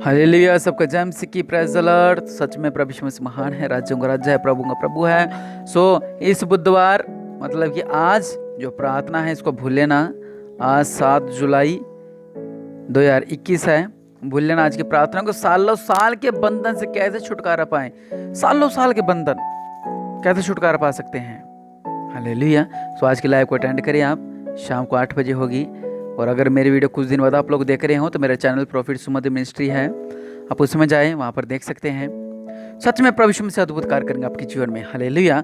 Hallelujah. सबका जय मसीह की, प्रेज़ द लॉर्ड। सच में प्रभु यीशु मसीह महान है, राज्यों का राजा है, प्रभु का प्रभु है। इस बुधवार मतलब कि आज जो प्रार्थना है इसको भूल लेना। आज 7 जुलाई 2021 है। भूल लेना आज की प्रार्थना को। सालों साल के बंधन से कैसे छुटकारा पाएं, सालों साल के बंधन कैसे छुटकारा पा सकते हैं। हालेलुया। आज की लाइव को अटेंड करिए आप, शाम को 8 बजे होगी। और अगर मेरी वीडियो कुछ दिन बाद आप लोग देख रहे हो तो मेरा चैनल प्रॉफिट सुमधुर मिनिस्ट्री है, आप उसमें जाएं, वहाँ पर देख सकते हैं। सच में प्रभु यीशु मसीह अद्भुत कार्य करेंगे आपके जीवन में। हालेलुया।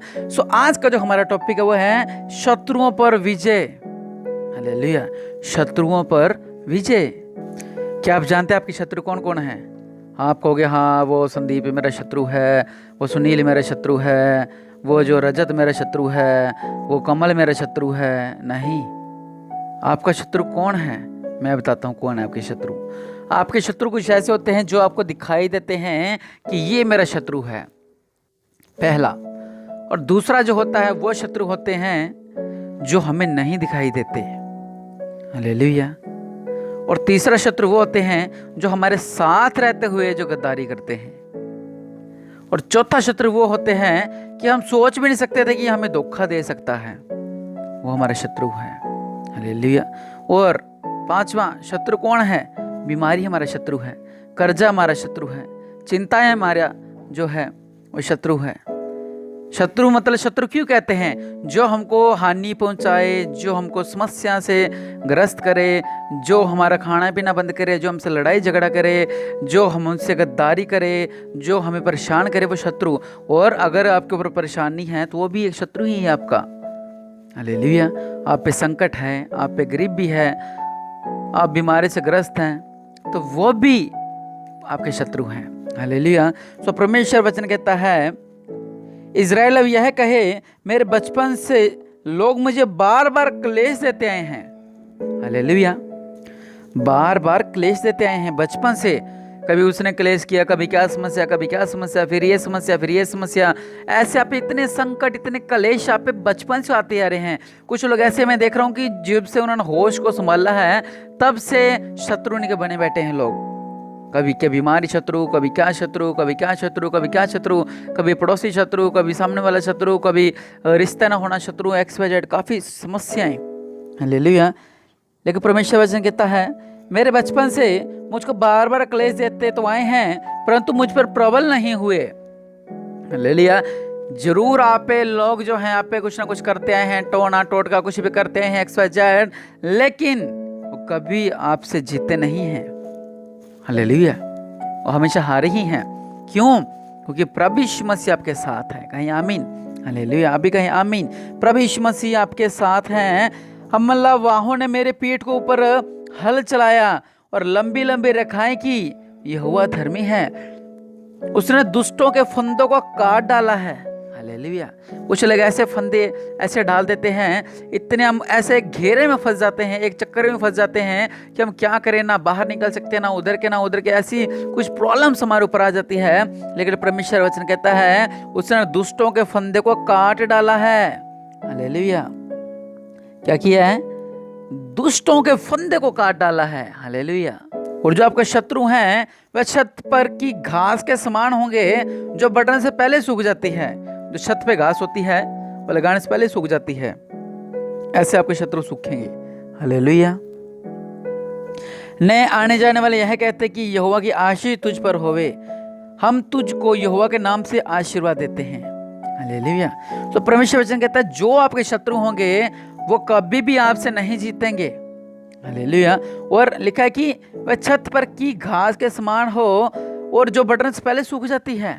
आज का जो हमारा टॉपिक है वो है शत्रुओं पर विजय। हालेलुया। शत्रुओं पर विजय। क्या आप जानते हैं आपके शत्रु कौन कौन है? आप कहोगे हाँ वो संदीप मेरा शत्रु है, वो सुनील मेरा शत्रु है, वो जो रजत मेरा शत्रु है, वो कमल मेरा शत्रु है। नहीं, आपका शत्रु कौन है मैं बताता हूँ कौन है आपके शत्रु। आपके शत्रु कुछ ऐसे होते हैं जो आपको दिखाई देते हैं कि ये मेरा शत्रु है, पहला। और दूसरा जो होता है वो शत्रु होते हैं जो हमें नहीं दिखाई देते। हालेलुया। और तीसरा शत्रु वो होते हैं जो हमारे साथ रहते हुए जो गद्दारी करते हैं। और चौथा शत्रु वो होते हैं कि हम सोच भी नहीं सकते थे कि हमें धोखा दे सकता है, वो हमारा शत्रु है। हालेलुया। और पांचवा शत्रु कौन है? बीमारी हमारा शत्रु है, कर्जा हमारा शत्रु है, चिंताएं हमारा जो है वो शत्रु है। शत्रु मतलब शत्रु क्यों कहते हैं? जो हमको हानि पहुंचाए, जो हमको समस्या से ग्रस्त करे, जो हमारा खाना पीना बंद करे, जो हमसे लड़ाई झगड़ा करे, जो हम उनसे गद्दारी करे, जो हमें परेशान करे, वो शत्रु। और अगर आपके ऊपर परेशानी है तो वो भी एक शत्रु ही है आपका। हालेलुया। आप पे संकट है, आप पे गरीबी है, आप बीमारी से ग्रस्त हैं, तो वो भी आपके शत्रु हैं। हालेलुया। परमेश्वर वचन कहता है, इज़राइल अब यह कहे मेरे बचपन से लोग मुझे बार बार क्लेश देते आए हैं। हालेलुया। बार बार क्लेश देते आए हैं बचपन से। कभी उसने क्लेश किया, कभी क्या समस्या, कभी क्या समस्या, फिर ये समस्या, फिर ये समस्या। ऐसे आप इतने संकट, इतने क्लेश आप पे बचपन से आते आ रहे हैं। कुछ लोग ऐसे मैं देख रहा हूँ कि जब से उन्होंने होश को संभाला है तब से शत्रु के बने बैठे हैं लोग। कभी क्या बीमारी शत्रु, कभी क्या शत्रु, कभी क्या शत्रु, कभी क्या शत्रु, कभी पड़ोसी शत्रु, कभी सामने वाला शत्रु, कभी रिश्ता ना होना शत्रु, XYZ, काफ़ी समस्याएं। हालेलुया। लेकिन परमेश्वर वचन कहता है, मेरे बचपन से मुझको बार बार क्लेश देते तो आए हैं परंतु मुझ पर प्रबल नहीं हुए। हालेलुया। जरूर आप पे लोग जो हैं आप पे कुछ ना कुछ करते आए हैं, टोना टोटका कुछ भी करते हैं XYZ, लेकिन वो कभी आपसे जीते नहीं हैं। हालेलुया। वो हमेशा हारे ही हैं। क्यों? क्योंकि प्रभु यीशु मसीह आपके साथ है। कहीं आमीन। हालेलुया। आप भी कहीं आमीन। प्रभु यीशु मसीह आपके साथ हैं। हमलावाहों ने मेरे पीठ को ऊपर हल चलाया और लंबी लंबी रेखाएं की। यहोवा धर्मी है, उसने दुष्टों के फंदों को काट डाला है। हालेलुया। कुछ लोग ऐसे फंदे ऐसे डाल देते हैं, इतने हम ऐसे घेरे में फंस जाते हैं, एक चक्कर में फंस जाते हैं कि हम क्या करें, ना बाहर निकल सकते, ना उधर के ना उधर के। ऐसी कुछ प्रॉब्लम्स हमारे ऊपर आ जाती है। लेकिन परमेश्वर वचन कहता है उसने दुष्टों के फंदे को काट डाला है। हालेलुया। क्या किया है? दुष्टों के फंदे को काट डाला है। हालेलुया। और जो आपके शत्रु हैं वह छत पर की घास के समान होंगे जो बढ़ने से पहले सूख जाती है। जो छत पे घास होती है वो लगाने से पहले सूख जाती है, ऐसे आपके शत्रु सूखेंगे। हालेलुया। नए आने जाने वाले यह कहते कि यहोवा की आशीष तुझ पर होवे, हम तुझको यहोवा के नाम से आशीर्वाद देते हैं। हालेलुया। परमेश्वर वचन कहता है जो आपके शत्रु होंगे वो कभी भी आपसे नहीं जीतेंगे। हालेलुया। और लिखा है कि वह छत पर की घास के समान हो और जो बढ़ने से पहले सूख जाती है।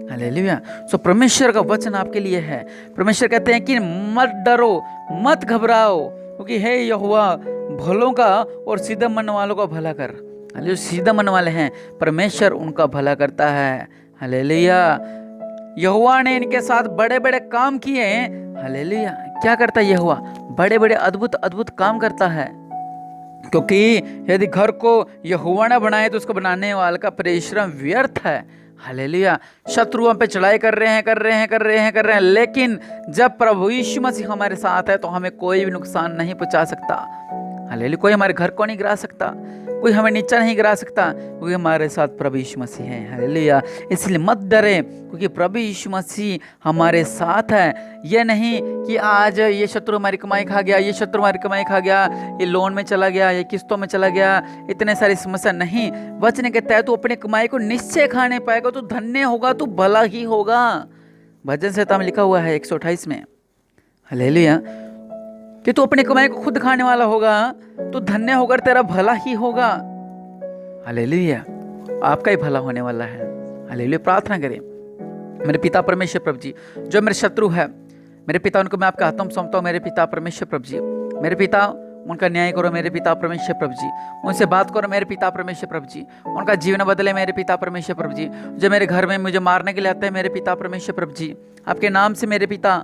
हालेलुया। परमेश्वर का वचन आपके लिए है। परमेश्वर कहते हैं कि मत डरो, मत घबराओ, क्योंकि हे यहोवा भलों का और सीधा मन वालों का भला कर। जो सीधा मन वाले हैं परमेश्वर उनका भला करता है। हालेलुया। यहोवा ने इनके साथ बड़े बड़े काम किए। हालेलुया। क्या करता है यहोवा? बड़े बड़े अद्भुत अद्भुत काम करता है। क्योंकि यदि घर को यहोवा ने बनाए तो उसको बनाने वाले का परिश्रम व्यर्थ है। हालेलुया। शत्रुओं पे चढ़ाई कर रहे हैं, लेकिन जब प्रभु यीशु मसीह हमारे साथ है तो हमें कोई भी नुकसान नहीं पहुंचा सकता। हालेलुया। कोई हमारे घर को नहीं गिरा सकता, कोई हमें नीचा नहीं गिरा सकता, क्योंकि हमारे साथ प्रभु यीशु मसीह है। हालेलुया। इसलिए मत डरे, क्योंकि प्रभु यीशु मसीह हमारे साथ है। ये नहीं कि आज ये शत्रु हमारी कमाई खा गया, ये शत्रु हमारी कमाई खा गया, ये लोन में चला गया, ये किस्तों में चला गया, इतने सारी समस्या नहीं। वचन कहता है तू अपनी कमाई को निश्चय खाने पाएगा, तू धन्य होगा, तू भला ही होगा। भजन संहिता में लिखा हुआ है 128 में, हालेलुया, कि तू अपनी कमाई को खुद खाने वाला होगा, तू धन्य होकर तेरा भला ही होगा। हालेलुया। आपका ही भला होने वाला है। हालेलुया। प्रार्थना करें। मेरे पिता परमेश्वर प्रभु जी, जो मेरे शत्रु है मेरे पिता, उनको मैं आपके हाथों में सौंपता हूँ। मेरे पिता परमेश्वर प्रभु जी, मेरे पिता उनका न्याय करो। मेरे पिता परमेश्वर प्रभु जी, उनसे बात करो। मेरे पिता परमेश्वर प्रभु जी, उनका जीवन बदले। मेरे पिता परमेश्वर प्रभु जी, जो मेरे घर में मुझे मारने के लिए आते हैं, मेरे पिता परमेश्वर प्रभु जी, आपके नाम से मेरे पिता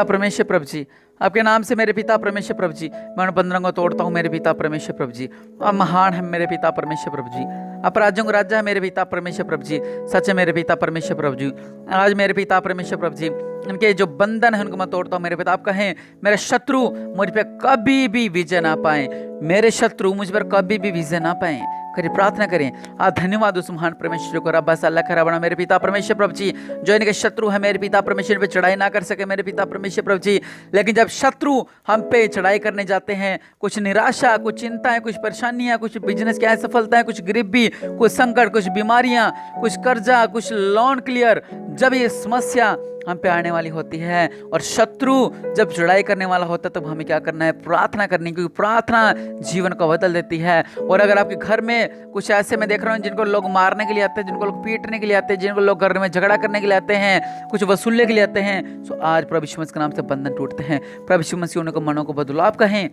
परमेश्वर प्रभु जी, आपके नाम से मेरे पिता परमेश्वर प्रभु जी, मैं उन बंधनों को तोड़ता हूँ। मेरे पिता परमेश्वर प्रभु जी, आप महान है मेरे पिता परमेश्वर प्रभु जी, आप राज्यों को राजा है मेरे पिता परमेश्वर प्रभु जी, सच है मेरे पिता परमेश्वर प्रभु जी। आज मेरे पिता परमेश्वर प्रभु जी, इनके जो बंधन है उनको मैं तोड़ता हूँ। मेरे पिता, आप कहें मेरे शत्रु मुझ पर कभी भी विजय ना पाए, मेरे शत्रु मुझ पर कभी भी विजय ना पाए। करिए, प्रार्थना करें। आज धन्यवाद उस महान परमेश्वर को, रब्बा अल्लाह खरा बना। मेरे पिता परमेश्वर प्रभु जी, जो इनके शत्रु है मेरे पिता परमेश्वर पे चढ़ाई ना कर सके मेरे पिता परमेश्वर प्रभु जी, लेकिन जब शत्रु हम पे चढ़ाई करने जाते हैं, कुछ निराशा, कुछ चिंताएं, कुछ परेशानियां, कुछ बिजनेस की असफलताएं, कुछ गरीबी, कुछ संकट, कुछ बीमारियां, कुछ कर्जा, कुछ लोन क्लियर, जब ये समस्या हम पे आने वाली होती है और शत्रु जब चढ़ाई करने वाला होता है, तब हमें क्या करना है? प्रार्थना करनी, क्योंकि प्रार्थना जीवन को बदल देती है। और अगर आपके घर में कुछ ऐसे मैं देख रहा हूँ जिनको लोग मारने के लिए आते हैं, जिनको लोग पीटने के लिए आते हैं, जिनको लोग घर में झगड़ा करने के लिए आते हैं, कुछ वसूलने के लिए आते हैं, तो आज प्रभु यीशु मसीह के नाम से बंधन टूटते हैं। प्रभु यीशु मसीह उनको मनों को बदलो। आप कहें,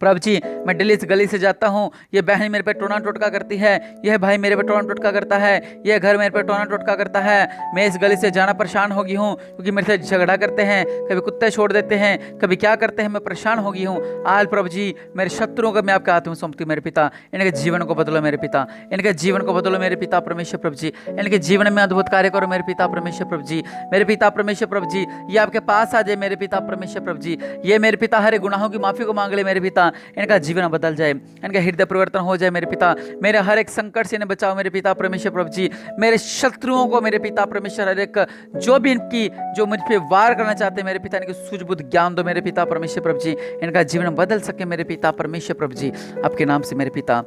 प्रभु जी, मैं दिल्ली से गली से जाता हूँ, ये बहन मेरे पे टोना टोटका करती है, यह भाई मेरे पे टोना टोटका करता है, यह घर मेरे पे टोना टोटका करता है, मैं इस गली से जाना परेशान हो गई हूँ, क्योंकि मेरे से झगड़ा करते हैं, कभी कुत्ते छोड़ देते हैं, कभी क्या करते हैं, मैं परेशान हो गई हूँ। आज प्रभु जी, मेरे शत्रुओं को मैं आपके हाथ में सौंपती हूँ। मेरे पिता, इनके जीवन को बदलो मेरे पिता, इनके जीवन को बदलो मेरे पिता परमेश्वर प्रभु जी, इनके जीवन में अद्भुत कार्य करो मेरे पिता परमेश्वर प्रभु जी। मेरे पिता परमेश्वर प्रभु जी, ये आपके पास आ जाए मेरे पिता परमेश्वर प्रभु जी, ये मेरे पिता हरे गुनाहों की माफी को मांग ले मेरे पिता, इनका जीवन बदल जाए, इनका हृदय परिवर्तन हो जाए मेरे पिता, मेरे हर एक संकट से इन्हें बचाओ मेरे पिता परमेश्वर प्रभु जी। मेरे शत्रुओं को मेरे पिता परमेश्वर, हर एक जो भी इनकी जो मुझ पे वार करना चाहते हैं मेरे पिता, इनकी सूझबूझ ज्ञान दो मेरे पिता परमेश्वर प्रभु जी, इनका जीवन बदल सके मेरे पिता परमेश्वर प्रभु जी, आपके नाम से मेरे पिता।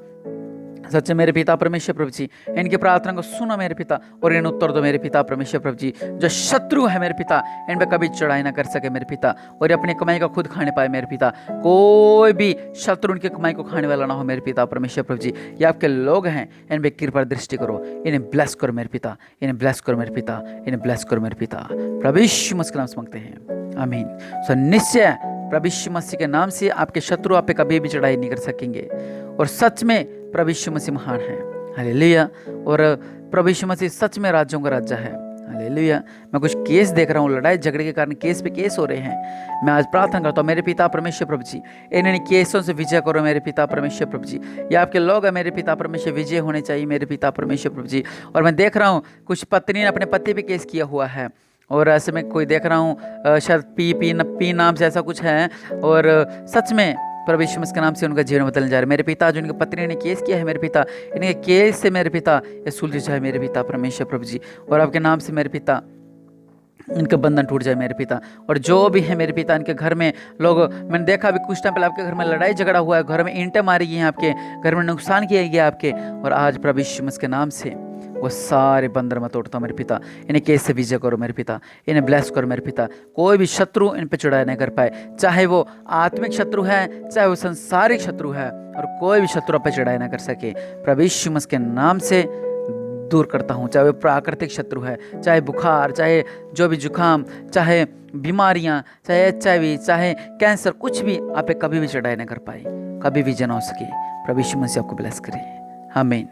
सच्चे मेरे पिता परमेश्वर प्रभु जी, इनकी प्रार्थना को सुनो मेरे पिता और इन्हें उत्तर दो मेरे पिता परमेश्वर प्रभु जी। जो शत्रु है मेरे पिता, इन पर कभी चढ़ाई ना कर सके मेरे पिता, और अपनी कमाई का खुद खाने पाए मेरे पिता। कोई भी शत्रु उनकी कमाई को खाने वाला ना हो मेरे पिता परमेश्वर प्रभु जी। ये आपके लोग हैं, इन पर कृपा दृष्टि करो, इन्हें ब्लेस करो मेरे पिता, इन्हें ब्लेस करो मेरे पिता, इन्हें ब्लेस करो मेरे पिता। प्रभु यीशु मसीह के नाम से मांगते हैं, आमीन। सो निश्चय प्रभु यीशु मसीह के नाम से आपके शत्रु आप पे कभी भी चढ़ाई नहीं कर सकेंगे, और सच में प्रभु यीशु मसीह महान है। हालेलुया। और प्रभु यीशु मसीह सच में राज्यों का राजा है। हालेलुया। मैं कुछ केस देख रहा हूँ, लड़ाई झगड़े के कारण केस पे केस हो रहे हैं। मैं आज प्रार्थना करता हूँ मेरे पिता परमेश्वर प्रभु जी, इन्हें केसों से विजय करो मेरे पिता परमेश्वर प्रभु जी। ये आपके लोग हैं मेरे पिता परमेश्वर, विजय होने चाहिए मेरे पिता परमेश्वर प्रभु जी। और मैं देख रहा हूँ कुछ पत्नी ने अपने पति पे केस किया हुआ है, और ऐसे में कोई देख रहा हूँ शायद पी नाम से ऐसा कुछ है, और सच में प्रभु यीशु मसीह के नाम से उनका जीवन बदलने जा रहा है। मेरे पिता, जो इनकी पत्नी ने केस किया है मेरे पिता, इनके केस से मेरे पिता ये सुलझ जाए मेरे पिता परमेश्वर प्रभु जी, और आपके नाम से मेरे पिता इनका बंधन टूट जाए मेरे पिता। और जो भी है मेरे पिता, इनके घर में लोग, मैंने देखा अभी कुछ टाइम पहले आपके घर में लड़ाई झगड़ा हुआ है, घर में ईंटें मारी गई हैं, आपके घर में नुकसान किया गया आपके, और आज प्रभु यीशु मसीह के नाम से वो सारे बंदर मैं तोड़ता हूँ मेरे पिता। इन्हें केस से विजय करो मेरे पिता, इन्हें ब्लेस करो मेरे पिता। कोई भी शत्रु इन पर चढ़ाई नहीं कर पाए, चाहे वो आत्मिक शत्रु है, चाहे वो संसारिक शत्रु है, और कोई भी शत्रु आप पे चढ़ाई ना कर सके। प्रभु यीशु मसीह के नाम से दूर करता हूँ, चाहे वो प्राकृतिक शत्रु है, चाहे बुखार, चाहे जो भी जुकाम, चाहे बीमारियाँ, चाहे HIV, चाहे कैंसर, कुछ भी आप पे कभी भी चढ़ाई ना कर पाए, कभी विजय ना हो सके। प्रभु यीशु मसीह आपको ब्लेस करे, आमीन।